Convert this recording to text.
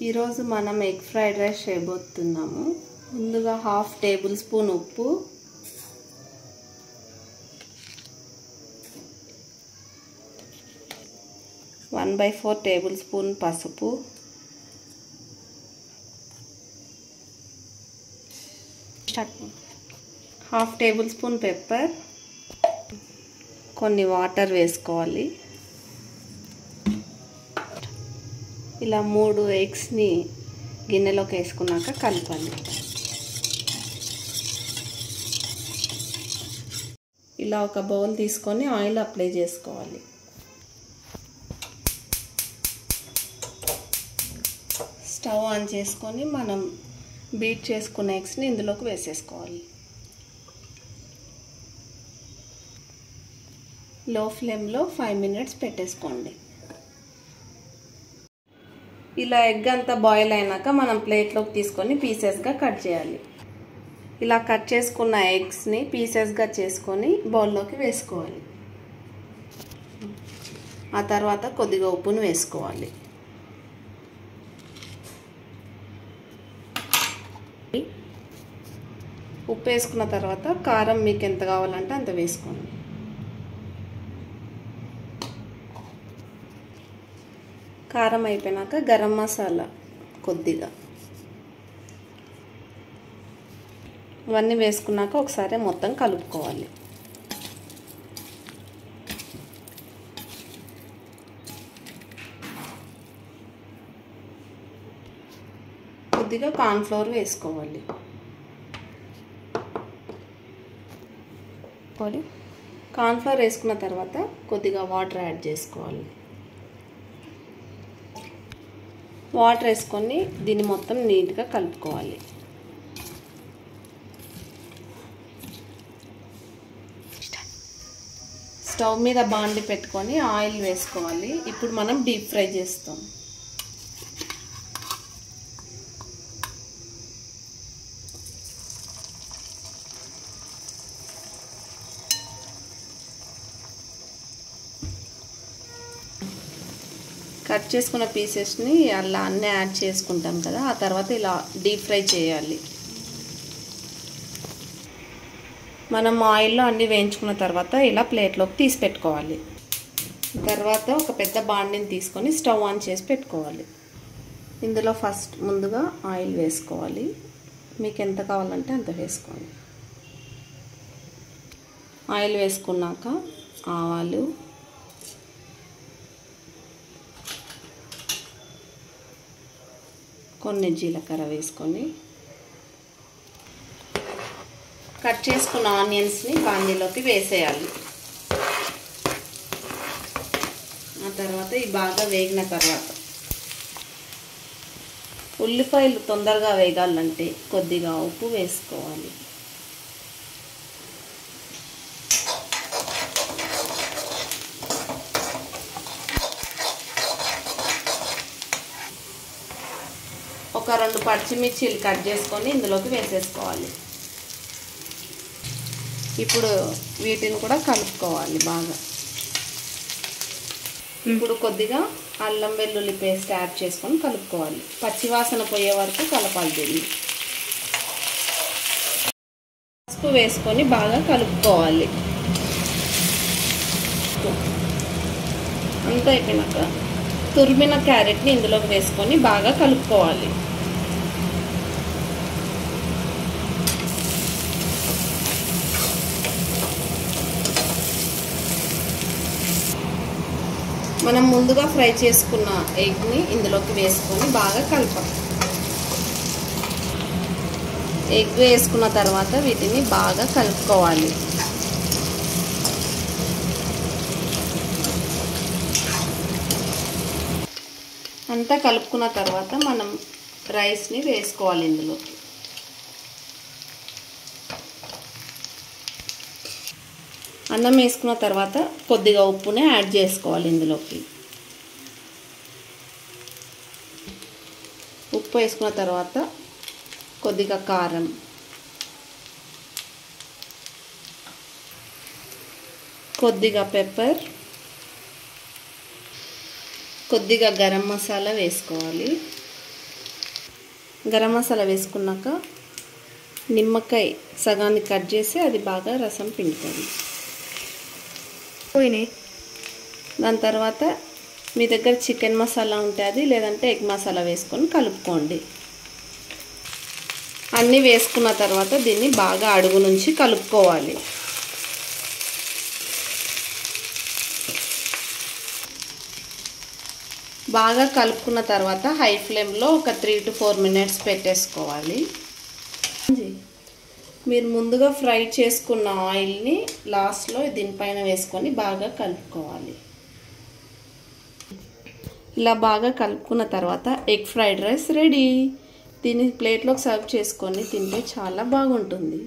ఈరోజు మనం egg fried rice చేయబోతున్నాము. ముందుగా 1/2 టేబుల్ స్పూన్ ఉప్పు, 1/4 టేబుల్ స్పూన్ పసుపు, హాఫ్ టేబుల్ స్పూన్ పెప్పర్, కొన్ని వాటర్ వేసుకోవాలి. ఇలా 3 ఎగ్స్ని గిన్నెలోకి వేసుకున్నాక కలపాలి. ఇలా ఒక బౌల్ తీసుకొని ఆయిల్ అప్లై చేసుకోవాలి. స్టవ్ ఆన్ చేసుకొని మనం బీట్ చేసుకున్న ఎగ్స్ని ఇందులోకి వేసేసుకోవాలి. లో ఫ్లేమ్లో 5 మినిట్స్ పెట్టేసుకోండి. ఇలా ఎగ్ అంతా బాయిల్ అయినాక మనం ప్లేట్లోకి తీసుకొని పీసెస్గా కట్ చేయాలి. ఇలా కట్ చేసుకున్న ఎగ్స్ని పీసెస్గా చేసుకొని బౌల్లోకి వేసుకోవాలి. ఆ తర్వాత కొద్దిగా ఉప్పును వేసుకోవాలి. ఉప్పు వేసుకున్న తర్వాత కారం మీకు ఎంత కావాలంటే అంత వేసుకోండి. కారం అయిపోయినాక గరం మసాలా కొద్దిగా, ఇవన్నీ వేసుకున్నాక ఒకసారి మొత్తం కలుపుకోవాలి. కొద్దిగా కార్న్ఫ్లోర్ వేసుకోవాలి. కార్న్ఫ్లోర్ వేసుకున్న తర్వాత కొద్దిగా వాటర్ యాడ్ చేసుకోవాలి. వాటర్ వేసుకొని దీన్ని మొత్తం నీట్గా కలుపుకోవాలి. స్టవ్ మీద బాండి పెట్టుకొని ఆయిల్ వేసుకోవాలి. ఇప్పుడు మనం డీప్ ఫ్రై చేస్తాం. కట్ చేసుకున్న పీసెస్ని అలా అన్నీ యాడ్ చేసుకుంటాం కదా, ఆ తర్వాత ఇలా డీప్ ఫ్రై చేయాలి. మనం ఆయిల్లో అన్నీ వేయించుకున్న తర్వాత ఇలా ప్లేట్లోకి తీసి పెట్టుకోవాలి. తర్వాత ఒక పెద్ద బాండిని తీసుకొని స్టవ్ ఆన్ చేసి పెట్టుకోవాలి. ఇందులో ముందుగా ఆయిల్ వేసుకోవాలి. మీకు ఎంత కావాలంటే అంత వేసుకోండి. ఆయిల్ వేసుకున్నాక ఆవాలు, కొన్ని జీలకర్ర వేసుకొని కట్ చేసుకున్న ఆనియన్స్ని బాండీలోకి వేసేయాలి. ఆ తర్వాత ఇవి బాగా వేగిన తర్వాత ఉల్లిపాయలు తొందరగా వేగాలంటే కొద్దిగా ఉప్పు వేసుకోవాలి. ఒక 2 పచ్చిమిర్చీలు కట్ చేసుకొని ఇందులోకి వేసేసుకోవాలి. ఇప్పుడు వీటిని కూడా కలుపుకోవాలి బాగా. ఇప్పుడు కొద్దిగా అల్లం వెల్లుల్లి పేస్ట్ యాడ్ చేసుకొని కలుపుకోవాలి. పచ్చివాసన పోయే వరకు కలపాలి. దీన్ని పసుపు వేసుకొని బాగా కలుపుకోవాలి. అంతా అయిపోయినాక తురిమిన క్యారెట్ని ఇందులోకి వేసుకొని బాగా కలుపుకోవాలి. మనం ముందుగా ఫ్రై చేసుకున్న ఎగ్ని ఇందులోకి వేసుకొని బాగా కలపాలి. ఎగ్ వేసుకున్న తర్వాత వీటిని బాగా కలుపుకోవాలి. అంతా కలుపుకున్న తర్వాత మనం రైస్ని వేసుకోవాలి. ఇందులోకి అన్నం వేసుకున్న తర్వాత కొద్దిగా ఉప్పుని యాడ్ చేసుకోవాలి. ఇందులోకి ఉప్పు వేసుకున్న తర్వాత కొద్దిగా కారం, కొద్దిగా పెప్పర్, కొద్దిగా గరం మసాలా వేసుకోవాలి. గరం మసాలా వేసుకున్నాక నిమ్మకాయ సగాన్ని కట్ చేసి అది బాగా రసం పిండుకోండి. దాని తర్వాత మీ దగ్గర చికెన్ మసాలా ఉంటుంది, లేదంటే ఎగ్ మసాలా వేసుకొని కలుపుకోండి. అన్నీ వేసుకున్న తర్వాత దీన్ని బాగా అడుగు నుంచి కలుపుకోవాలి. బాగా కలుపుకున్న తర్వాత హై ఫ్లేమ్లో ఒక 3 to 4 minutes పెట్టేసుకోవాలి. మీరు ముందుగా ఫ్రై చేసుకున్న ఆయిల్ని లాస్ట్లో దీనిపైన వేసుకొని బాగా కలుపుకోవాలి. ఇలా బాగా కలుపుకున్న తర్వాత ఎగ్ ఫ్రైడ్ రైస్ రెడీ. దీన్ని ప్లేట్లోకి సర్వ్ చేసుకొని తింటే చాలా బాగుంటుంది.